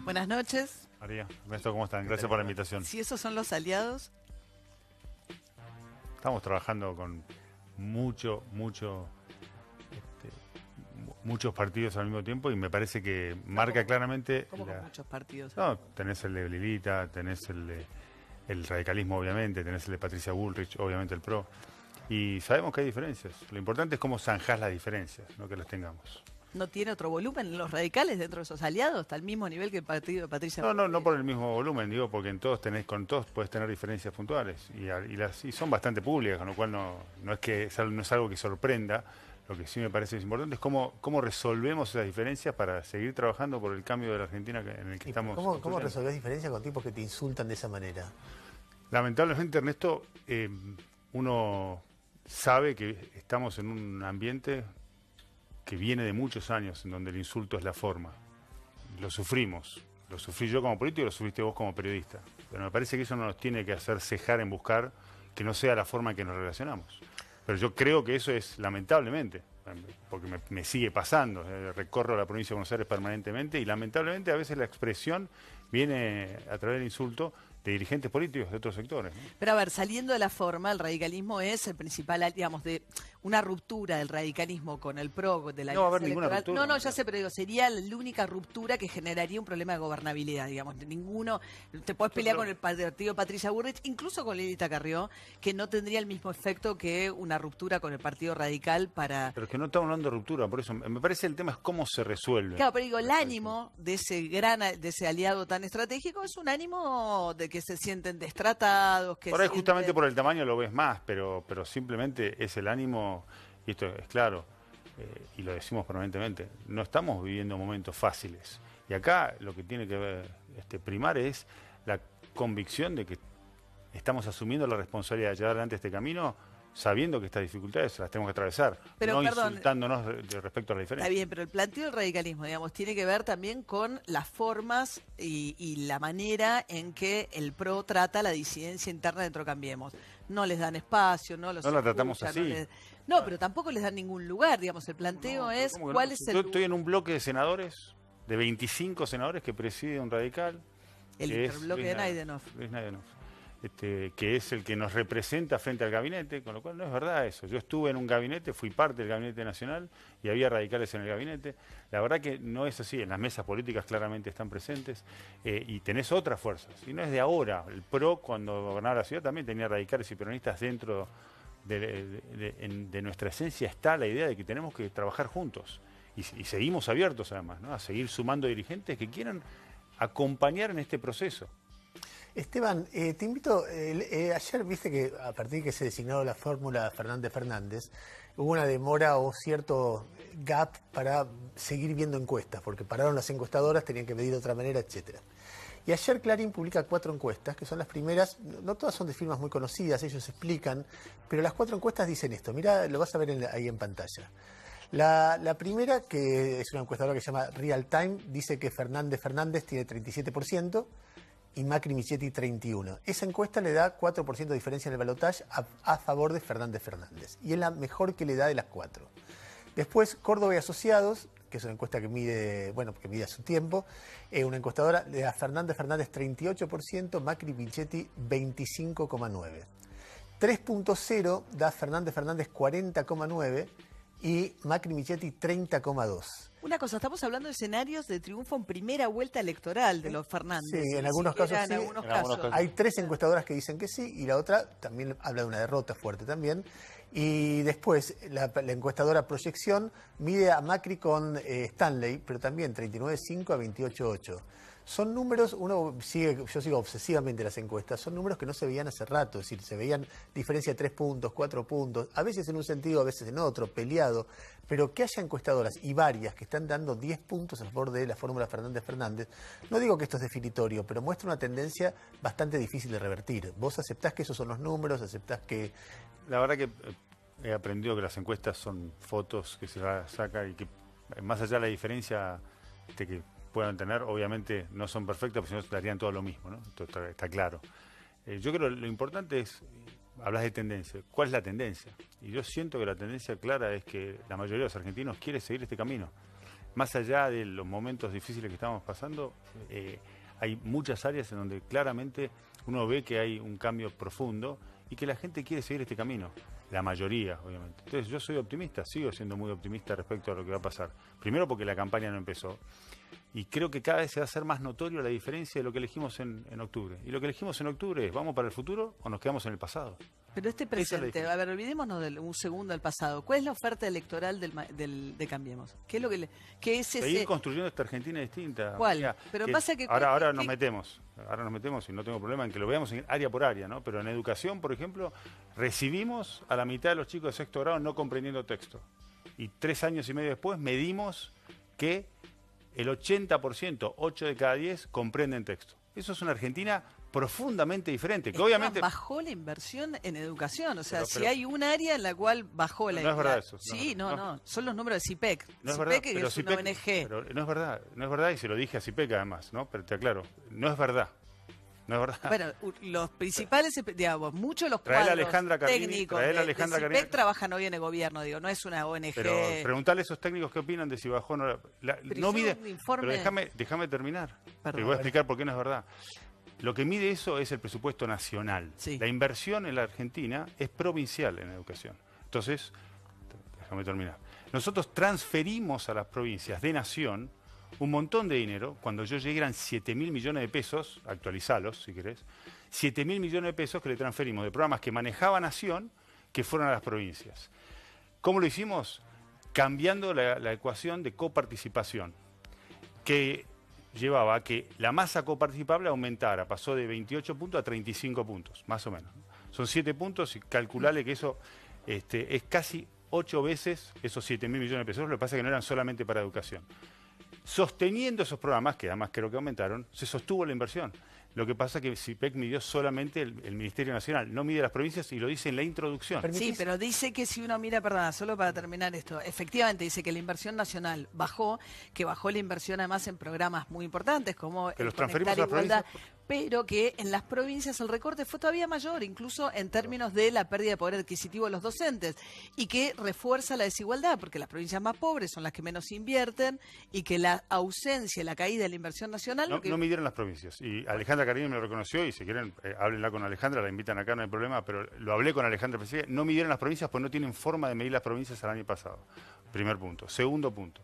Buenas noches. María, Ernesto, ¿cómo están? Gracias por la invitación. Si esos son los aliados, Estamos trabajando con muchos partidos al mismo tiempo y me parece que marca claramente... como con muchos partidos. No, tenés el de Lilita, tenés el radicalismo obviamente, tenés el de Patricia Bullrich, obviamente el PRO. Y sabemos que hay diferencias. Lo importante es cómo zanjás las diferencias, no que las tengamos. ¿No tiene otro volumen los radicales dentro de esos aliados? ¿Está al mismo nivel que el partido de Patricia No, Bullrich? no por el mismo volumen, digo, porque con todos puedes tener diferencias puntuales y son bastante públicas, con lo cual no es que no es algo que sorprenda. Lo que sí me parece es importante es cómo resolvemos esas diferencias para seguir trabajando por el cambio de la Argentina en el que estamos. ¿Cómo resolvés diferencias con tipos que te insultan de esa manera? Lamentablemente, Ernesto, uno sabe que estamos en un ambiente que viene de muchos años, en donde el insulto es la forma. Lo sufrimos. Lo sufrí yo como político y lo sufriste vos como periodista. Pero me parece que eso no nos tiene que hacer cejar en buscar que no sea la forma en que nos relacionamos. Pero yo creo que eso es lamentablemente, porque me sigue pasando. Recorro la provincia de Buenos Aires permanentemente y lamentablemente a veces la expresión viene a través del insulto de dirigentes políticos de otros sectores, ¿no? Pero a ver, saliendo de la forma, el radicalismo es el principal, digamos, de una ruptura del radicalismo con el PRO, de la No va a haber alianza ninguna electoral. ruptura. No, ya sé, pero digo, sería la única ruptura que generaría un problema de gobernabilidad, digamos. Ninguno, te puedes pelear con el partido de Patricia Bullrich, incluso con Lilita Carrió, que no tendría el mismo efecto que una ruptura con el Partido Radical para... Pero es que no estamos hablando de ruptura, por eso me parece el tema es cómo se resuelve. Claro, pero digo, el ánimo de ese aliado tan estratégico es un ánimo de que se sienten destratados, que Por ahí sienten- justamente por el tamaño lo ves más, pero simplemente es el ánimo, y esto es claro, y lo decimos permanentemente, no estamos viviendo momentos fáciles. Y acá lo que tiene que primar es la convicción de que estamos asumiendo la responsabilidad de llevar adelante este camino sabiendo que estas dificultades las tenemos que atravesar, Pero, no perdón, insultándonos respecto a la Está diferencia. bien, pero el planteo del radicalismo, digamos, tiene que ver también con las formas y la manera en que el PRO trata la disidencia interna dentro de Cambiemos. No les dan espacio, no los No la tratamos escuchan, así. No, pero tampoco les dan ningún lugar, digamos. El planteo No, es ¿cómo que no? cuál es Si el... yo estoy en un bloque de senadores, de 25 senadores que preside un radical, El que es interbloque de Naidenov. Luis Naidenov, que es el que nos representa frente al gabinete, con lo cual no es verdad eso. Yo estuve en un gabinete, fui parte del gabinete nacional y había radicales en el gabinete. La verdad que no es así, en las mesas políticas claramente están presentes y tenés otras fuerzas. Y no es de ahora. El PRO, cuando gobernaba la ciudad, también tenía radicales y peronistas dentro de nuestra esencia. Está la idea de que tenemos que trabajar juntos y seguimos abiertos además, ¿no? A seguir sumando dirigentes que quieran acompañar en este proceso. Esteban, te invito, ayer viste que a partir de que se designó la fórmula Fernández-Fernández, hubo una demora o cierto gap para seguir viendo encuestas, porque pararon las encuestadoras, tenían que medir de otra manera, etcétera. Y ayer Clarín publica 4 encuestas, que son las primeras, no todas son de firmas muy conocidas, ellos explican, pero las 4 encuestas dicen esto, mirá, lo vas a ver ahí en pantalla. La primera, que es una encuestadora que se llama Real Time, dice que Fernández tiene 37%, y Macri Michetti 31%. Esa encuesta le da 4% de diferencia en el balotaje a favor de Fernández. Y es la mejor que le da de las 4. Después, Córdoba y Asociados, que es una encuesta que mide, que mide a su tiempo, una encuestadora le da a Fernández 38%, Macri Michetti 25,9%. 3.0 da Fernández 40,9% y Macri Michetti 30,2%. Una cosa, estamos hablando de escenarios de triunfo en primera vuelta electoral de los Fernández. Sí, en ni algunos casos siquiera sí. En algunos En algunos casos. casos. Hay 3 encuestadoras que dicen que sí y la otra también habla de una derrota fuerte también. Y después la encuestadora Proyección mide a Macri con Stanley, pero también 39,5 a 28,8. Son números, yo sigo obsesivamente las encuestas, son números que no se veían hace rato, es decir, se veían diferencia de 3 puntos, 4 puntos, a veces en un sentido, a veces en otro, peleado, pero que haya encuestadoras y varias que están dando 10 puntos a favor de la fórmula Fernández, no digo que esto es definitorio, pero muestra una tendencia bastante difícil de revertir. ¿Vos aceptás que esos son los números? ¿Aceptás que...? La verdad que he aprendido que las encuestas son fotos que se saca y que más allá de la diferencia que puedan tener, obviamente no son perfectas, porque si no darían todo lo mismo, ¿no? Esto está claro. Yo creo que lo importante es, hablas de tendencia, ¿cuál es la tendencia? Y yo siento que la tendencia clara es que la mayoría de los argentinos quiere seguir este camino. más allá de los momentos difíciles que estamos pasando, hay muchas áreas en donde claramente uno ve que hay un cambio profundo y que la gente quiere seguir este camino. La mayoría, obviamente. Entonces yo soy optimista, sigo siendo muy optimista respecto a lo que va a pasar. Primero porque la campaña no empezó. Y creo que cada vez se va a hacer más notorio la diferencia de lo que elegimos en octubre. Y lo que elegimos en octubre es, ¿vamos para el futuro o nos quedamos en el pasado? Pero este Esa es la presente, diferencia. a ver, olvidémonos un segundo del pasado. ¿Cuál es la oferta electoral de Cambiemos? ¿Qué es lo que qué es Seguir ese? construyendo esta Argentina distinta. ¿Cuál? Mira, Pero que pasa que ahora ¿qué- nos metemos. Ahora nos metemos y no tengo problema en que lo veamos en área por área, ¿no? Pero en educación, por ejemplo, recibimos a la mitad de los chicos de sexto grado no comprendiendo texto. Y 3 años y medio después medimos que el 80%, 8 de cada 10, comprenden texto. Eso es una Argentina profundamente diferente. Que Esteban, obviamente bajó la inversión en educación? O sea, Pero- si pero- hay un área en la cual bajó No la... es verdad eso, no, Sí, no. no. Son los números de CIPEC. no es CIPEC verdad, que pero es una CIPEC ONG. pero no es verdad y se lo dije a CIPEC además, ¿no? Pero te aclaro, no es verdad. No es verdad. Bueno, los principales, digamos, muchos de los Trae a cuadros Alejandra Carini, técnicos trae a de Alejandra CIPEC Carini. trabajan hoy en el gobierno, digo, no es una ONG. Pero preguntarle a esos técnicos qué opinan de si bajó o no. No hicieron mide. un informe- Pero déjame terminar. Perdón. Te voy a explicar por qué no es verdad. Lo que mide eso es el presupuesto nacional. Sí. La inversión en la Argentina es provincial en educación. Entonces, déjame terminar. Nosotros transferimos a las provincias de nación un montón de dinero. Cuando yo llegué eran 7.000 millones de pesos, actualizalos si querés, 7.000 millones de pesos que le transferimos de programas que manejaba Nación, que fueron a las provincias. ¿Cómo lo hicimos? Cambiando la ecuación de coparticipación, que llevaba a que la masa coparticipable aumentara, pasó de 28 puntos a 35 puntos, más o menos. Son 7 puntos y calculale que eso es casi 8 veces esos 7.000 millones de pesos. Lo que pasa es que no eran solamente para educación. Sosteniendo esos programas, que además creo que aumentaron, se sostuvo la inversión. Lo que pasa es que CIPEC midió solamente el Ministerio Nacional, no mide las provincias y lo dice en la introducción. Sí, pero dice que si uno mira, perdona, solo para terminar esto, efectivamente dice que la inversión nacional bajó, que bajó la inversión además en programas muy importantes como Que el los transferimos Conectar a las Igualdad, provincias. pero que en las provincias el recorte fue todavía mayor, incluso en términos de la pérdida de poder adquisitivo de los docentes, y que refuerza la desigualdad, porque las provincias más pobres son las que menos invierten, y que la ausencia, la caída de la inversión nacional... No, lo que- no midieron las provincias. Y Alejandra Carini me lo reconoció y si quieren, háblenla con Alejandra, la invitan acá, no hay problema, pero lo hablé con Alejandra Pesquera. No midieron las provincias pues no tienen forma de medir las provincias el año pasado. Primer punto. Segundo punto.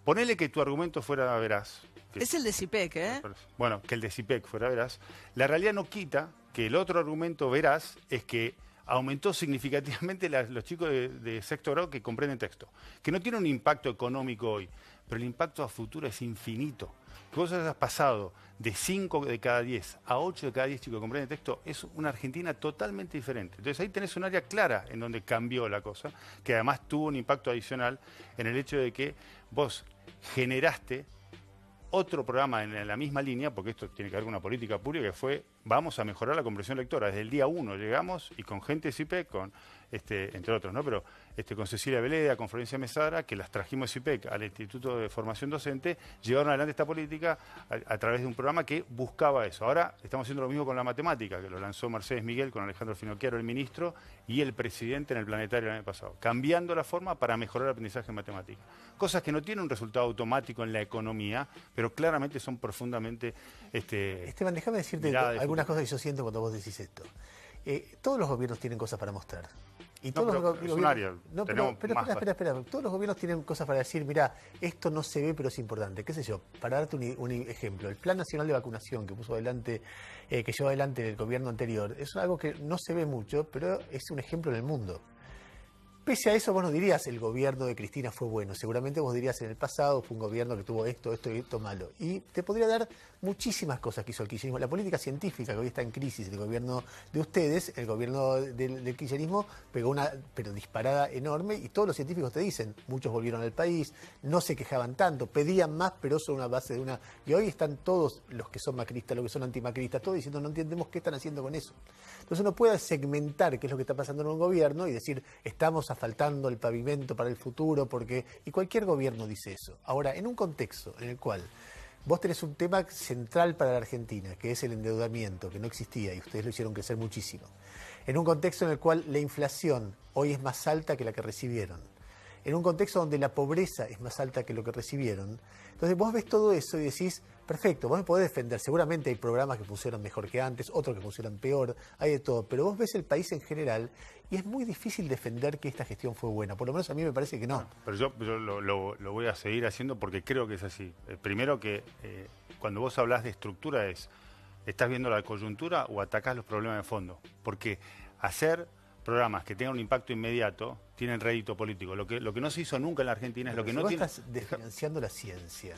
Ponele que tu argumento fuera veraz. Que Es el de CIPEC, ¿eh? Bueno, que el de CIPEC fuera veraz. La realidad no quita que el otro argumento veraz es que aumentó significativamente los chicos de sexto grado que comprenden texto. Que no tiene un impacto económico hoy, pero el impacto a futuro es infinito. Que vos hayas pasado de 5 de cada 10 a 8 de cada 10 chicos que comprenden texto, es una Argentina totalmente diferente. Entonces ahí tenés un área clara en donde cambió la cosa, que además tuvo un impacto adicional en el hecho de que vos generaste otro programa en la misma línea, porque esto tiene que ver con una política pública, que fue, vamos a mejorar la comprensión lectora. Desde el día 1 llegamos, y con gente de CIPEC, entre otros, ¿no? Pero con Cecilia Veleda, con Florencia Mesara, que las trajimos de CIPEC al Instituto de Formación Docente, llevaron adelante esta política a través de un programa que buscaba eso. Ahora estamos haciendo lo mismo con la matemática, que lo lanzó Mercedes Miguel con Alejandro Finocchiaro, el ministro, y el presidente en el Planetario el año pasado, cambiando la forma para mejorar el aprendizaje en matemática. Cosas que no tienen un resultado automático en la economía, pero claramente son profundamente... Esteban, déjame decirte mirada de algunas futuro. cosas que yo siento cuando vos decís esto. Todos los gobiernos tienen cosas para mostrar. Y No, todos pero los es gobiernos- un área, No, tenemos pero más espera. Todos los gobiernos tienen cosas para decir, mira, esto no se ve, pero es importante. ¿Qué sé yo? Para darte un ejemplo, el Plan Nacional de Vacunación que puso adelante, que llevó adelante el gobierno anterior, es algo que no se ve mucho, pero es un ejemplo en el mundo. Pese a eso, vos no dirías el gobierno de Cristina fue bueno. Seguramente vos dirías en el pasado fue un gobierno que tuvo esto y esto malo. Y te podría dar muchísimas cosas que hizo el kirchnerismo. La política científica que hoy está en crisis, el gobierno de ustedes, el gobierno del kirchnerismo pegó una disparada enorme y todos los científicos te dicen, muchos volvieron al país, no se quejaban tanto, pedían más, pero sobre una base de una... Y hoy están todos los que son macristas, los que son antimacristas, todos diciendo no entendemos qué están haciendo con eso. Entonces uno puede segmentar qué es lo que está pasando en un gobierno y decir, estamos asfaltando el pavimento para el futuro, porque... Y cualquier gobierno dice eso. Ahora, en un contexto en el cual vos tenés un tema central para la Argentina, que es el endeudamiento, que no existía y ustedes lo hicieron crecer muchísimo. En un contexto en el cual la inflación hoy es más alta que la que recibieron. en un contexto donde la pobreza es más alta que lo que recibieron. Entonces vos ves todo eso y decís, perfecto, vos me podés defender, seguramente hay programas que funcionan mejor que antes, otros que funcionan peor, hay de todo, pero vos ves el país en general y es muy difícil defender que esta gestión fue buena, por lo menos a mí me parece que no. Pero yo lo voy a seguir haciendo porque creo que es así. Primero que cuando vos hablás de estructura ¿estás viendo la coyuntura o atacás los problemas de fondo? Porque hacer programas que tengan un impacto inmediato tienen rédito político. Lo que no se hizo nunca en la Argentina es lo que no tiene... estás desfinanciando la ciencia.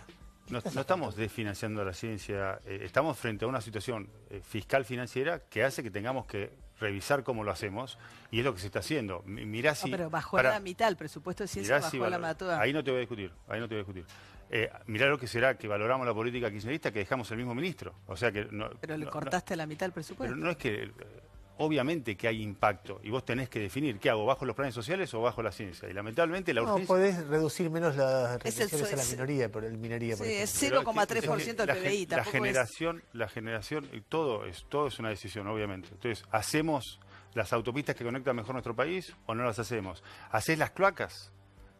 No estamos desfinanciando la ciencia, estamos frente a una situación fiscal financiera que hace que tengamos que revisar cómo lo hacemos y es lo que se está haciendo. Mirá si... pero bajó a la mitad el presupuesto de ciencia, bajó a la mitad. Ahí no te voy a discutir, mirá lo que será que valoramos la política kirchnerista que dejamos el mismo ministro. O sea que pero le cortaste a la mitad el presupuesto. Pero no es que... Obviamente que hay impacto y vos tenés que definir qué hago, bajo los planes sociales o bajo la ciencia. Y lamentablemente la urgencia... No, podés reducir menos las retenciones a la minería, por ejemplo. Sí, es 0,3% del PBI. La generación, y todo es una decisión, obviamente. Entonces, ¿hacemos las autopistas que conectan mejor nuestro país o no las hacemos? ¿Hacés las cloacas?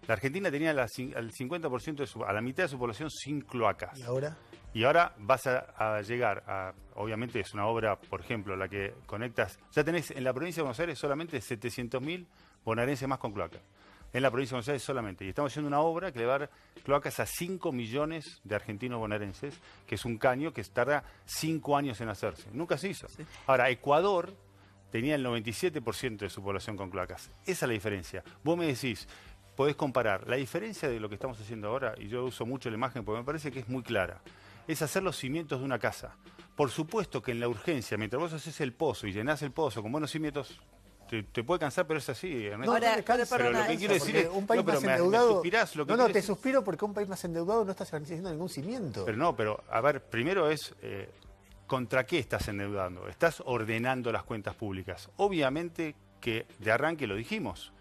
La Argentina tenía al 50% a la mitad de su población sin cloacas. ¿Y ahora? Y ahora vas a llegar a, obviamente es una obra, por ejemplo, la que conectas, ya tenés en la provincia de Buenos Aires solamente 700.000 bonaerenses más con cloacas. En la provincia de Buenos Aires solamente. Y estamos haciendo una obra que le va a dar cloacas a 5 millones de argentinos bonaerenses, que es un caño que tarda 5 años en hacerse. Nunca se hizo. Sí. Ahora, Ecuador tenía el 97% de su población con cloacas. Esa es la diferencia. Vos me decís, podés comparar. La diferencia de lo que estamos haciendo ahora, y yo uso mucho la imagen porque me parece que es muy clara, es hacer los cimientos de una casa. Por supuesto que en la urgencia, mientras vos haces el pozo y llenás el pozo con buenos cimientos, te puede cansar, pero es así. No, pero lo que quiero decir es, un país más endeudado... te suspiro porque un país más endeudado no estás haciendo ningún cimiento. Pero a ver, primero es... ¿Contra qué estás endeudando? Estás ordenando las cuentas públicas. Obviamente que de arranque lo dijimos.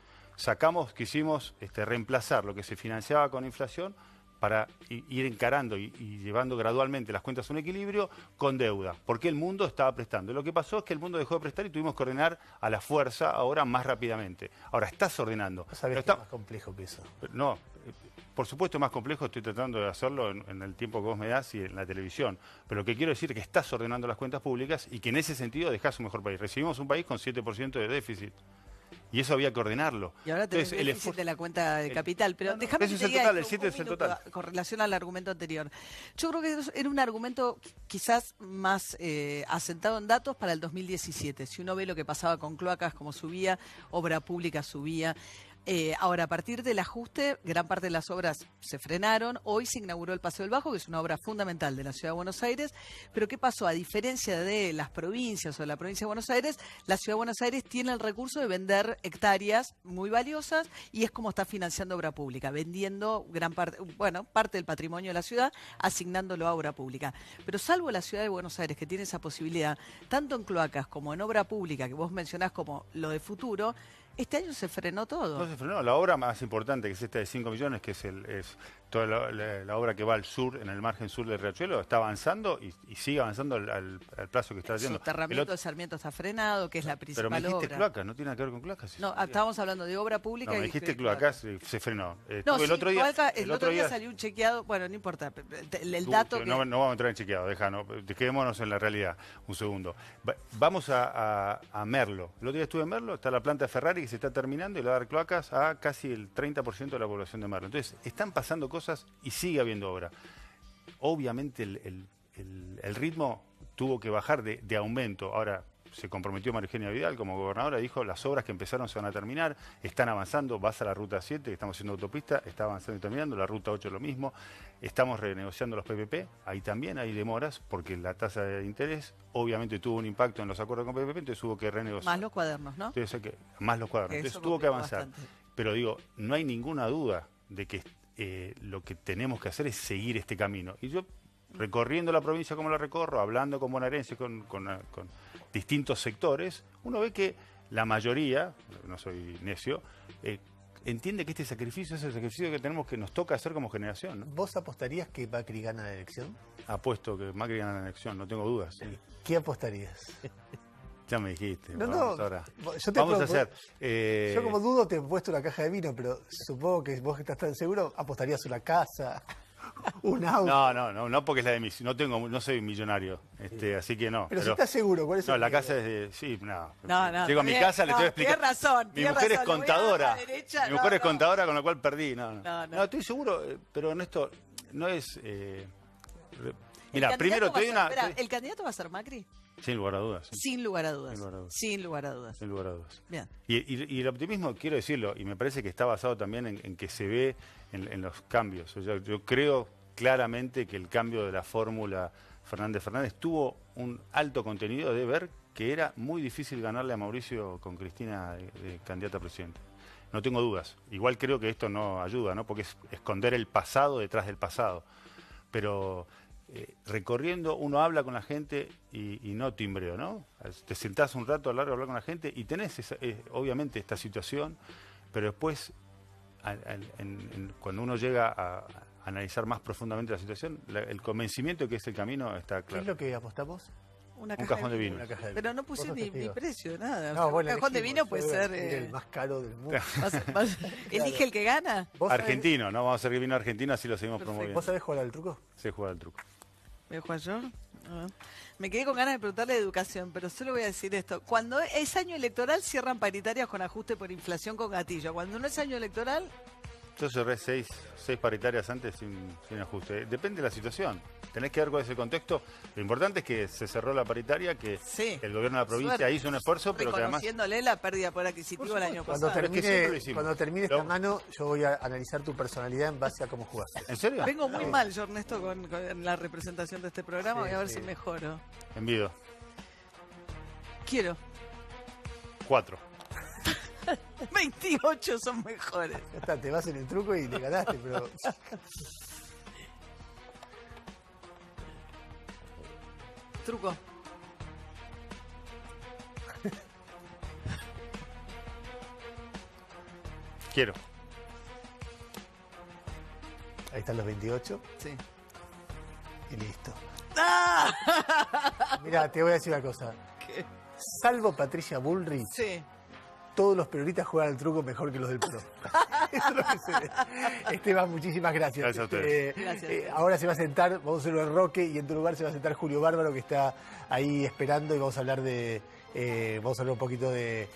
Quisimos reemplazar lo que se financiaba con inflación para ir encarando y llevando gradualmente las cuentas a un equilibrio con deuda, porque el mundo estaba prestando. Lo que pasó es que el mundo dejó de prestar y tuvimos que ordenar a la fuerza ahora más rápidamente. Ahora estás ordenando. ¿No sabés que es más complejo que eso? No, por supuesto es más complejo, estoy tratando de hacerlo en el tiempo que vos me das y en la televisión, pero lo que quiero decir es que estás ordenando las cuentas públicas y que en ese sentido dejás un mejor país. Recibimos un país con 7% de déficit. Y eso había que ordenarlo. Y ahora tenés el déficit de la cuenta de capital. Pero déjame que te diga el 7 es el total. Con relación al argumento anterior. Yo creo que era un argumento quizás más asentado en datos para el 2017. Si uno ve lo que pasaba con cloacas, cómo subía, obra pública subía. Ahora, a partir del ajuste, gran parte de las obras se frenaron. Hoy se inauguró el Paseo del Bajo, que es una obra fundamental de la Ciudad de Buenos Aires. Pero ¿qué pasó? A diferencia de las provincias o de la provincia de Buenos Aires, la Ciudad de Buenos Aires tiene el recurso de vender hectáreas muy valiosas y es como está financiando obra pública, vendiendo parte del patrimonio de la ciudad, asignándolo a obra pública. Pero salvo la Ciudad de Buenos Aires, que tiene esa posibilidad, tanto en cloacas como en obra pública, que vos mencionás como lo de futuro, este año se frenó todo. No se frenó. La obra más importante, que es esta de 5 millones, que es toda la obra que va al sur, en el margen sur del Riachuelo, está avanzando y sigue avanzando al plazo que está haciendo. El soterramiento de Sarmiento está frenado, que es la principal obra. Pero me dijiste cloacas, no tiene nada que ver con cloacas. No, estábamos hablando de obra pública. No, me dijiste cloacas, se frenó. No, el otro día salió un chequeado, bueno, no importa, el dato... No vamos a entrar en chequeado, quedémonos en la realidad un segundo. Vamos a Merlo. El otro día estuve en Merlo, está la planta de Ferrari que se está terminando y le va a dar cloacas a casi el 30% de la población de Merlo. Entonces, están pasando cosas y sigue habiendo obra. Obviamente el ritmo tuvo que bajar de aumento. Ahora se comprometió María Eugenia Vidal como gobernadora, dijo las obras que empezaron se van a terminar, están avanzando, vas a la ruta 7, que estamos haciendo autopista, está avanzando y terminando, la ruta 8 lo mismo, estamos renegociando los PPP, ahí también hay demoras porque la tasa de interés obviamente tuvo un impacto en los acuerdos con PPP, entonces hubo que renegociar. Más los cuadernos, ¿no? Entonces, más los cuadernos, entonces tuvo que avanzar. Bastante. Pero digo, no hay ninguna duda de que lo que tenemos que hacer es seguir este camino. Y yo, recorriendo la provincia como la recorro, hablando con bonaerenses, con distintos sectores, uno ve que la mayoría, no soy necio, entiende que este sacrificio es el sacrificio que nos toca hacer como generación, ¿no? ¿Vos apostarías que Macri gana la elección? Apuesto que Macri gana la elección, no tengo dudas. ¿Sí? ¿Qué apostarías? Ya me dijiste. No, vamos no, ahora. yo te Vamos a propongo- hacer... Yo como dudo te he puesto una caja de vino, pero supongo que vos que estás tan seguro apostarías una casa, un auto. No, porque es la de mis... No soy millonario, así que no. Pero si estás seguro, ¿cuál es el No, la riesgo? casa es de... Sí, no. No, Llego a mi casa, le no, tengo que explicar. tienes razón, Mi tienes mujer es razón, le voy a dar contadora. la derecha, Mi no, mujer es no. contadora, con lo cual perdí. No. No. Estoy seguro, pero Ernesto, no es... Mira, ¿El primero te doy candidato va a una... ser- espera, ¿el candidato va a ser Macri? Sin lugar a dudas. Sí. Sin lugar a dudas. Sin lugar a dudas. Sin lugar a dudas. Sin lugar a dudas. Bien. Y el optimismo, quiero decirlo, y me parece que está basado también en que se ve en los cambios. O sea, yo creo claramente que el cambio de la fórmula Fernández tuvo un alto contenido de ver que era muy difícil ganarle a Mauricio con Cristina de candidata a presidente. No tengo dudas. Igual creo que esto no ayuda, ¿no? Porque es esconder el pasado detrás del pasado. Pero recorriendo, uno habla con la gente y no timbreo, ¿no? Te sentás un rato a hablar con la gente y tenés obviamente esta situación, pero después cuando uno llega a analizar más profundamente la situación, el convencimiento de que es el camino está ¿Qué claro. es lo que apostamos? Una Un caja cajón de vino. Una caja de Pero no vos puse sos ni testigo. precio, nada. O sea, No, bueno, un cajón de elegimos, vino puede yo voy a ser... elegir el más caro del mundo. Elige el que gana. ¿Vos sabés- Argentino, ¿no? Vamos a hacer que vino argentino, así lo seguimos Perfecto. promoviendo. ¿Vos sabés jugar al truco? Se juega el truco. ¿Voy a jugar yo? A ver. Me quedé con ganas de preguntarle de educación, pero solo voy a decir esto. Cuando es año electoral, cierran paritarias con ajuste por inflación con gatillo. Cuando no es año electoral, Yo cerré seis paritarias antes sin ajuste. Depende de la situación. Tenés que ver cuál es el contexto. Lo importante es que se cerró la paritaria, que sí. el gobierno de la provincia Suerte. hizo un esfuerzo, pero que además... Reconociéndole la pérdida de poder adquisitivo el año Cuando pasado. Pero es que siempre lo termine, hicimos. cuando termine Lo- esta mano, yo voy a analizar tu personalidad en base a cómo jugaste. ¿En serio? Vengo muy mal yo, Ernesto, con la representación de este programa. Sí, Voy a ver sí. si mejoro. Envido. Quiero. 4. 28 son mejores. Ya está, te vas en el truco y le ganaste, pero... Truco. Quiero. Ahí están los 28 Sí. y listo. ¡Ah! Mira, te voy a decir una cosa. ¿Qué? Salvo Patricia Bullrich, Sí. todos los peronistas juegan al truco mejor que los del PRO. Eso es lo que se ve. Esteban, muchísimas gracias. Gracias a ustedes. Gracias. Ahora se va a sentar, vamos a hacer un enroque y en tu lugar se va a sentar Julio Bárbaro, que está ahí esperando, y vamos a hablar un poquito de